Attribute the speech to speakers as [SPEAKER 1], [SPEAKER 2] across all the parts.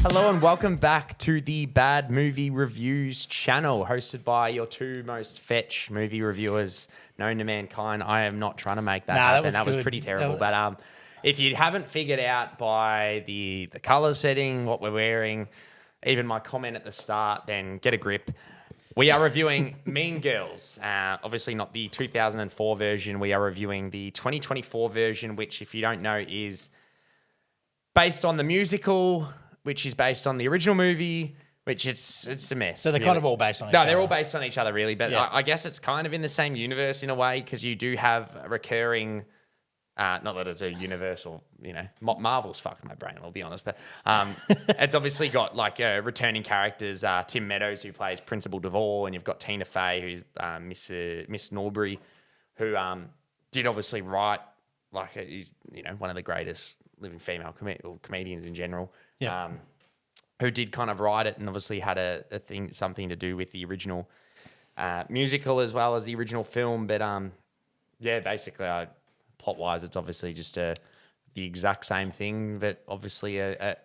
[SPEAKER 1] Hello and welcome back to the Bad Movie Reviews channel, hosted by your two most fetch movie reviewers known to mankind. I am not trying to make that happen. That was pretty terrible. But if you haven't figured out by the color setting, what we're wearing, even my comment at the start, then get a grip. We are reviewing Mean Girls. Obviously not the 2004 version. We are reviewing the 2024 version, which, if you don't know, is based on the musical, which is based on the original movie, which it's a mess.
[SPEAKER 2] So they're kind of all based on each other.
[SPEAKER 1] No, they're all based on each other, really. But yeah. I guess it's kind of in the same universe in a way, because you do have a recurring, not that it's a universal, Marvel's fucked my brain, I'll be honest. But it's obviously got like returning characters, Tim Meadows, who plays Principal DeVore, and you've got Tina Fey, who's Miss Norbury, who did obviously write like one of the greatest living female comedians in general.
[SPEAKER 2] Yeah.
[SPEAKER 1] Who did kind of write it and obviously had something to do with the original musical as well as the original film. But basically, plot wise, it's obviously just the exact same thing, but obviously a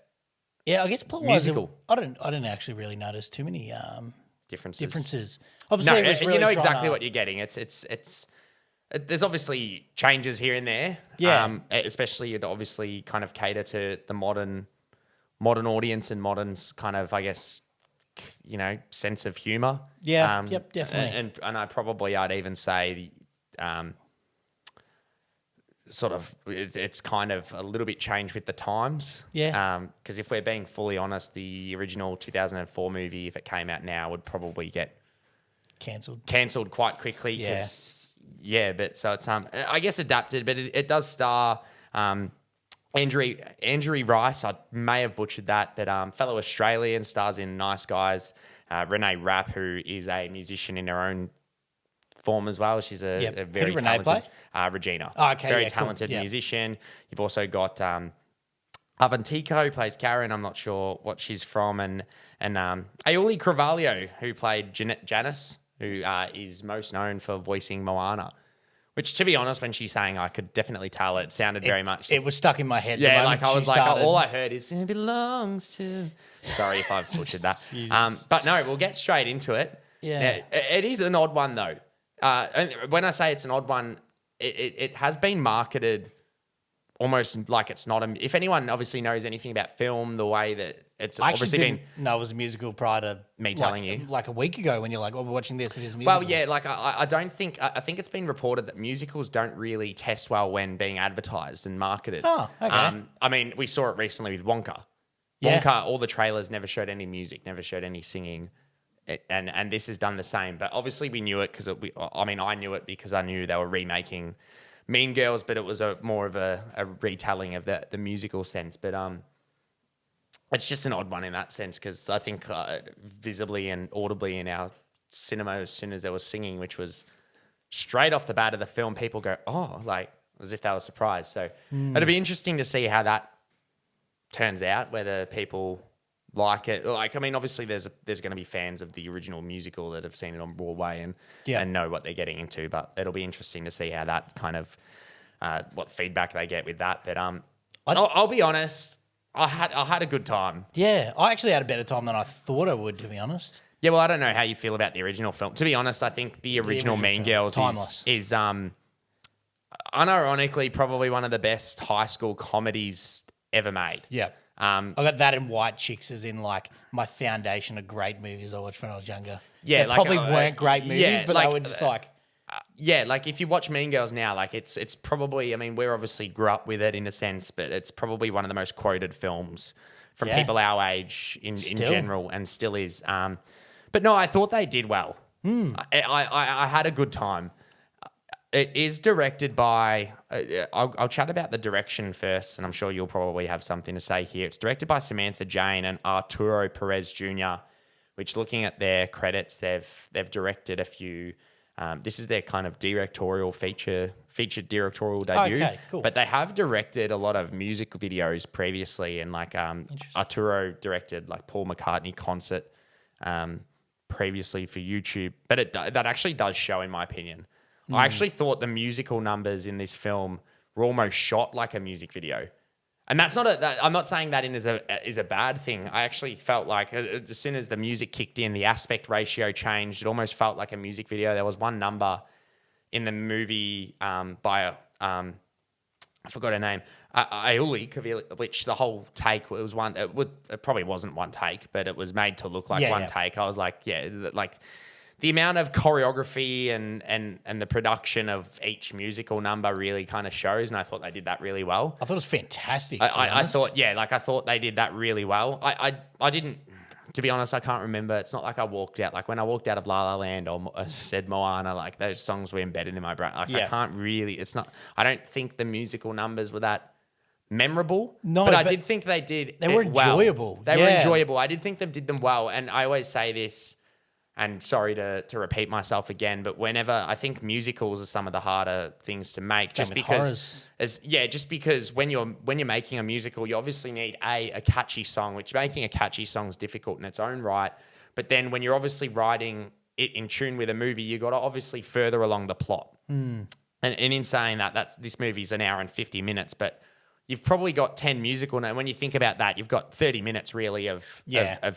[SPEAKER 2] I guess plot wise, I didn't actually really notice too many differences. Obviously,
[SPEAKER 1] no, you know exactly what you're getting. It's there's obviously changes here and there.
[SPEAKER 2] Yeah.
[SPEAKER 1] Especially it obviously kind of cater to the modern audience and modern kind of, I guess, sense of humor.
[SPEAKER 2] Yeah. Yep. Definitely.
[SPEAKER 1] And I'd even say sort of it's kind of a little bit changed with the times.
[SPEAKER 2] Yeah.
[SPEAKER 1] Because if we're being fully honest, the original 2004 movie, if it came out now, would probably get cancelled quite quickly. But so it's I guess adapted, but it does star Andrew Rice. I may have butchered that, but fellow Australian, stars in Nice Guys. Renee Rapp, who is a musician in her own form as well. She's a very talented Regina.
[SPEAKER 2] Oh, okay,
[SPEAKER 1] very talented musician. You've also got Avantico, who plays Karen. I'm not sure what she's from, and Aioli Carvalho, who played Janice, who is most known for voicing Moana. Which, to be honest, when she's saying, I could definitely tell it sounded very much.
[SPEAKER 2] It was stuck in my head.
[SPEAKER 1] Yeah, like I was like, all I heard is "it belongs to." Sorry if I've butchered that. But no, we'll get straight into it.
[SPEAKER 2] Yeah,
[SPEAKER 1] it is an odd one though. And when I say it's an odd one, it has been marketed almost like it's not. If anyone obviously knows anything about film, the way that it's obviously been.
[SPEAKER 2] No, it was a musical prior to
[SPEAKER 1] me telling you.
[SPEAKER 2] Like a week ago when you're like, "Oh, we're watching this. It is a musical."
[SPEAKER 1] Well, yeah, like I don't think. I think it's been reported that musicals don't really test well when being advertised and marketed.
[SPEAKER 2] Oh, okay.
[SPEAKER 1] I mean, we saw it recently with Wonka.
[SPEAKER 2] Yeah.
[SPEAKER 1] Wonka, all the trailers never showed any music, never showed any singing. And this has done the same. But obviously we knew it because I knew it because I knew they were remaking Mean Girls, but it was more of a retelling of the musical sense. But it's just an odd one in that sense because I think visibly and audibly in our cinema, as soon as there was singing, which was straight off the bat of the film, people go, oh, like as if they were surprised. So it'll be interesting to see how that turns out, whether people like it. Like, I mean, obviously there's going to be fans of the original musical that have seen it on Broadway and know what they're getting into, but it'll be interesting to see how that kind of what feedback they get with that. But I'll be honest, I had a good time.
[SPEAKER 2] Yeah, I actually had a better time than I thought I would, to be honest.
[SPEAKER 1] Yeah, well, I don't know how you feel about the original film. To be honest, I think the original Mean Girls is unironically probably one of the best high school comedies ever made.
[SPEAKER 2] Yeah. I got that in White Chicks as in like my foundation of great movies I watched when I was younger.
[SPEAKER 1] Yeah,
[SPEAKER 2] they probably weren't great movies, but they were just like...
[SPEAKER 1] like if you watch Mean Girls now, like it's probably, I mean, we obviously grew up with it in a sense, but it's probably one of the most quoted films from people our age in general, and still is. But no, I thought they did well. I had a good time. It is directed by, I'll chat about the direction first, and I'm sure you'll probably have something to say here. It's directed by Samantha Jane and Arturo Perez Jr., which, looking at their credits, they've directed a few. This is their kind of featured directorial debut.
[SPEAKER 2] Okay, cool.
[SPEAKER 1] But they have directed a lot of music videos previously, and like Arturo directed like Paul McCartney concert previously for YouTube. But that actually does show, in my opinion. I actually thought the musical numbers in this film were almost shot like a music video. And that's not I'm not saying that is a bad thing. I actually felt like as soon as the music kicked in, the aspect ratio changed. It almost felt like a music video. There was one number in the movie by I forgot her name, Auli, which the whole take was one. It probably wasn't one take, but it was made to look like one take. I was like, like the amount of choreography and the production of each musical number really kind of shows, and I thought they did that really well.
[SPEAKER 2] I thought it was fantastic.
[SPEAKER 1] I thought, I thought they did that really well. I didn't, to be honest, I can't remember. It's not like I walked out. Like when I walked out of La La Land or said Moana, like those songs were embedded in my brain. Like I can't really, I don't think the musical numbers were that memorable. No, but I did think they did.
[SPEAKER 2] They were enjoyable.
[SPEAKER 1] Well. They were enjoyable. I did think they did them well. And I always say this, and sorry to repeat myself again, but whenever I think musicals are some of the harder things to make, just because when you're making a musical, you obviously need a catchy song, which making a catchy song is difficult in its own right. But then when you're obviously writing it in tune with a movie, you got to obviously further along the plot. And in saying that, this movie's an hour and 50 minutes, but you've probably got 10 musical. And when you think about that, you've got 30 minutes really of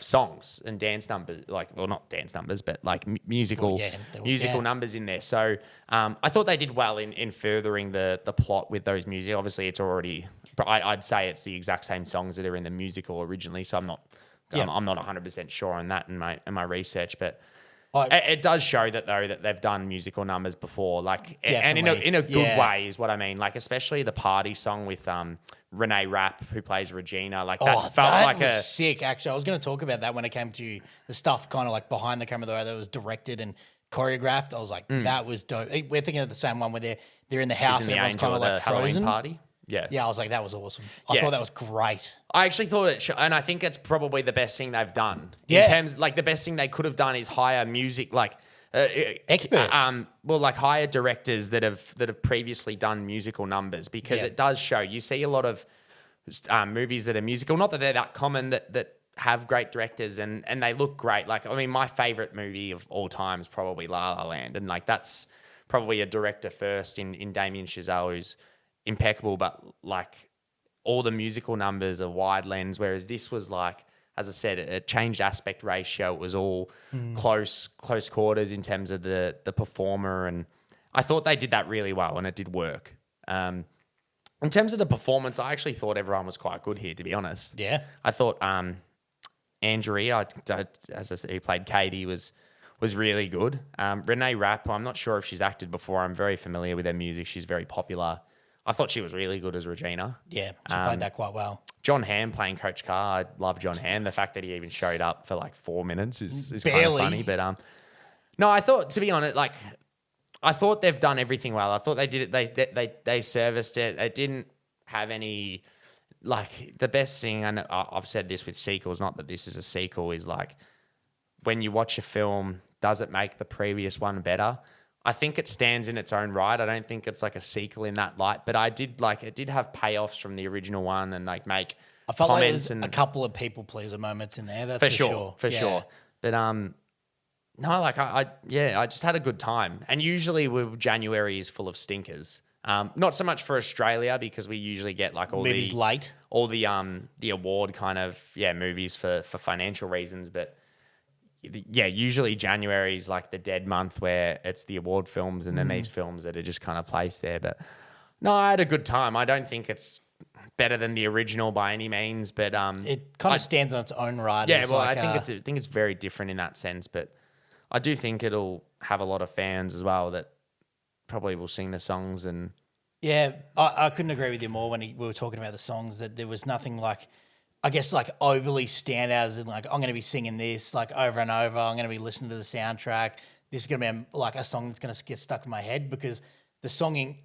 [SPEAKER 1] songs and dance numbers, not dance numbers, but like musical numbers in there. So I thought they did well in furthering the plot with those music. Obviously, it's already, I'd say it's the exact same songs that are in the musical originally. So I'm not 100% sure on that in my research, but it does show that they've done musical numbers before, and in a good way is what I mean. Like especially the party song with Renee Rapp, who plays Regina. Like that felt like was
[SPEAKER 2] sick. Actually, I was going to talk about that when it came to the stuff kind of like behind the camera, the way that was directed and choreographed. I was like, that was dope. We're thinking of the same one where they're in the house and everyone's kind of like frozen.
[SPEAKER 1] Party. Yeah.
[SPEAKER 2] Yeah, I was like, that was awesome. I thought that was great.
[SPEAKER 1] I actually thought and I think it's probably the best thing they've done. In terms, the best thing they could have done is hire music,
[SPEAKER 2] experts.
[SPEAKER 1] Hire directors that have previously done musical numbers, because it does show. You see a lot of movies that are musical, not that they're that common, that have great directors and they look great. Like, I mean, my favorite movie of all time is probably La La Land. And that's probably a director first in Damien Chazelle, who's impeccable, but all the musical numbers are wide lens, whereas this was as I said, it changed aspect ratio. It was all close quarters in terms of the performer, and I thought they did that really well, and it did work. In terms of the performance, I actually thought everyone was quite good here, to be honest.
[SPEAKER 2] Yeah,
[SPEAKER 1] I thought Andrea, as I said, who played Katie, was really good. Renee Rapp, I'm not sure if she's acted before. I'm very familiar with her music. She's very popular. I thought she was really good as Regina.
[SPEAKER 2] Yeah, she played that quite well.
[SPEAKER 1] John Hamm playing Coach Carr. I love John Hamm. The fact that he even showed up for 4 minutes is kind of funny. But no, I thought, to be honest, I thought they've done everything well. I thought they did it. They serviced it. They didn't have any the best thing. And I've said this with sequels. Not that this is a sequel. Is when you watch a film, does it make the previous one better? I think it stands in its own right. I don't think it's a sequel in that light, but it did have payoffs from the original one and make
[SPEAKER 2] I felt
[SPEAKER 1] comments
[SPEAKER 2] like there's a couple of people pleaser moments in there. That's
[SPEAKER 1] for sure. But no, I just had a good time. And usually January is full of stinkers. Not so much for Australia, because we usually get all
[SPEAKER 2] movies late,
[SPEAKER 1] all the award kind of movies for financial reasons, but. Yeah, usually January is the dead month where it's the award films and then these films that are just kind of placed there. But no, I had a good time. I don't think it's better than the original by any means, but
[SPEAKER 2] it kind of stands on its own right.
[SPEAKER 1] Yeah, I think it's very different in that sense, but I do think it'll have a lot of fans as well that probably will sing the songs. And
[SPEAKER 2] yeah, I couldn't agree with you more when we were talking about the songs, that there was nothing overly standout, as in I'm going to be singing this over and over. I'm going to be listening to the soundtrack. This is going to be a song that's going to get stuck in my head, because the songing.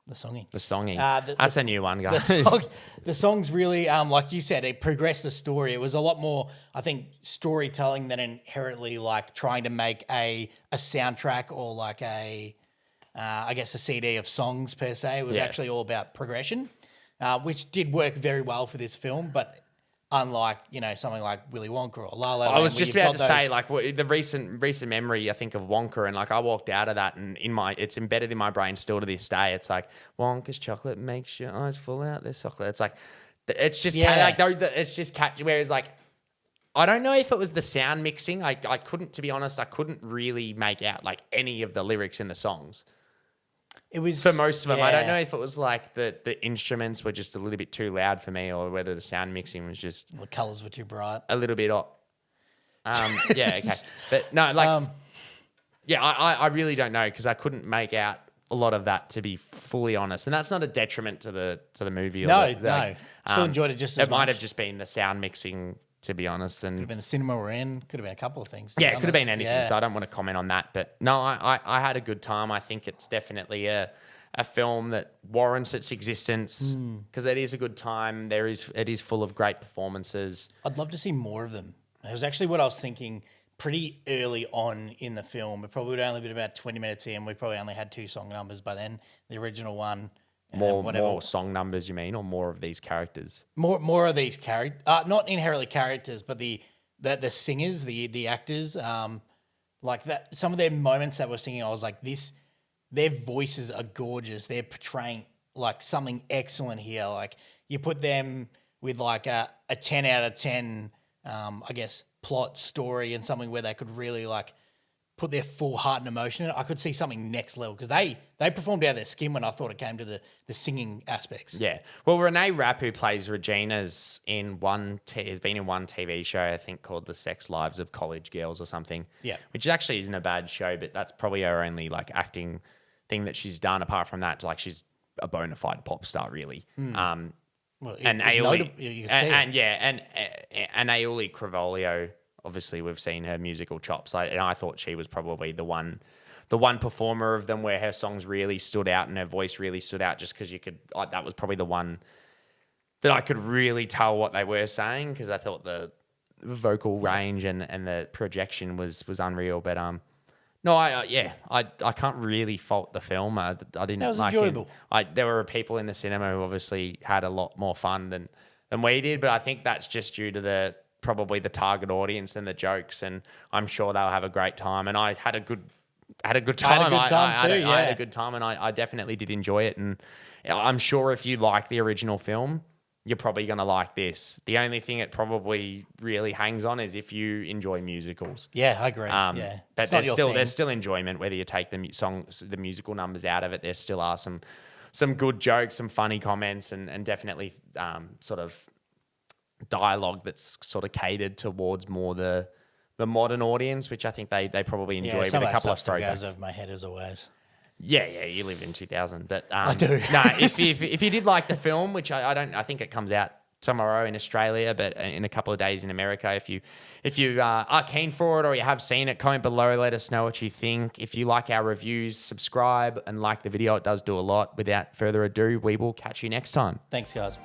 [SPEAKER 2] That's a new one, guys. The song's really, like you said, it progressed the story. It was a lot more, I think, storytelling than inherently trying to make a soundtrack or a CD of songs per se. It was actually all about progression. Which did work very well for this film, but unlike something like Willy Wonka or La La Land.
[SPEAKER 1] I was
[SPEAKER 2] where
[SPEAKER 1] just
[SPEAKER 2] you've
[SPEAKER 1] about
[SPEAKER 2] got
[SPEAKER 1] to say,
[SPEAKER 2] those-
[SPEAKER 1] like, the recent memory, I think, of Wonka, and like I walked out of that, and it's embedded in my brain still to this day. It's like Wonka's chocolate makes your eyes fall out. There's chocolate. It's like, it's just it's just catchy. Whereas like, I don't know if it was the sound mixing. I couldn't, to be honest, I couldn't really make out like any of the lyrics in the songs.
[SPEAKER 2] It was
[SPEAKER 1] For most of them, I don't
[SPEAKER 2] yeah.
[SPEAKER 1] know if it was like the instruments were just a little bit too loud for me, or whether the sound mixing was just
[SPEAKER 2] The colours were too bright.
[SPEAKER 1] a little bit off. Yeah, okay. But no, like, yeah, I really don't know, because I couldn't make out a lot of that, to be fully honest. And that's not a detriment to the movie. Or
[SPEAKER 2] No,
[SPEAKER 1] like,
[SPEAKER 2] still enjoyed it just as
[SPEAKER 1] It might
[SPEAKER 2] much.
[SPEAKER 1] have just been the sound mixing, to be honest. And
[SPEAKER 2] Could have been the cinema we're in. Could have been a couple of things. to
[SPEAKER 1] yeah,
[SPEAKER 2] be
[SPEAKER 1] it could have been
[SPEAKER 2] honest.
[SPEAKER 1] anything.
[SPEAKER 2] Yeah.
[SPEAKER 1] So I don't want to comment on that. But no, I had a good time. I think it's definitely a film that warrants its existence, because it is a good time. It is full of great performances.
[SPEAKER 2] I'd love to see more of them. It was actually what I was thinking pretty early on in the film. It probably would only been about 20 minutes in. We probably only had 2 song numbers by then. The original one. And then
[SPEAKER 1] More song numbers, you mean, or more of these characters?
[SPEAKER 2] More of these characters, not inherently characters, but the singers, the actors, like that. Some of their moments that we're singing, I was like, their voices are gorgeous. They're portraying like something excellent here. Like you put them with like a 10 out of 10, I guess, plot, story, and something where they could really like put their full heart and emotion in it. I could see something next level, because they performed out of their skin when I thought it came to the singing aspects.
[SPEAKER 1] Yeah. Well, Renee Rapp, who plays Regina's has been in one TV show, I think, called The Sex Lives of College Girls or something.
[SPEAKER 2] Yeah.
[SPEAKER 1] Which actually isn't a bad show, but that's probably her only like acting thing that she's done. Apart from that, like, she's a bona fide pop star, really.
[SPEAKER 2] Well,
[SPEAKER 1] And
[SPEAKER 2] it was
[SPEAKER 1] Aioli,
[SPEAKER 2] notable. You could see it.
[SPEAKER 1] and Aioli Cravolio. Obviously, we've seen her musical chops, and I thought she was probably the one performer of them where her songs really stood out and her voice really stood out, just because that was probably the one that I could really tell what they were saying, because I thought the vocal range and the projection was unreal. But no, I can't really fault the film. I didn't
[SPEAKER 2] That was
[SPEAKER 1] like
[SPEAKER 2] enjoyable.
[SPEAKER 1] it. There were people in the cinema who obviously had a lot more fun than we did, but I think that's just due to probably the target audience and the jokes, and I'm sure they'll have a great time. And I had a good time.
[SPEAKER 2] I had a good time too,
[SPEAKER 1] I had
[SPEAKER 2] yeah.
[SPEAKER 1] a good time, and I definitely did enjoy it. And I'm sure if you like the original film, you're probably going to like this. The only thing it probably really hangs on is if you enjoy musicals.
[SPEAKER 2] Yeah, I agree.
[SPEAKER 1] But
[SPEAKER 2] It's not your
[SPEAKER 1] there's
[SPEAKER 2] thing.
[SPEAKER 1] still enjoyment, whether you take the musical numbers out of it. There still are some good jokes, some funny comments, and definitely sort of dialogue that's sort of catered towards more the modern audience, which I think they probably enjoy, with
[SPEAKER 2] some
[SPEAKER 1] a
[SPEAKER 2] that
[SPEAKER 1] couple of
[SPEAKER 2] stuff still goes
[SPEAKER 1] throwbacks.
[SPEAKER 2] over my head as always.
[SPEAKER 1] Yeah, you live in 2000, but
[SPEAKER 2] I do.
[SPEAKER 1] No, if you did like the film, which I think it comes out tomorrow in Australia, but in a couple of days in America. If you are keen for it, or you have seen it, comment below. Let us know what you think. If you like our reviews, subscribe and like the video. It does do a lot. Without further ado, we will catch you next time.
[SPEAKER 2] Thanks, guys.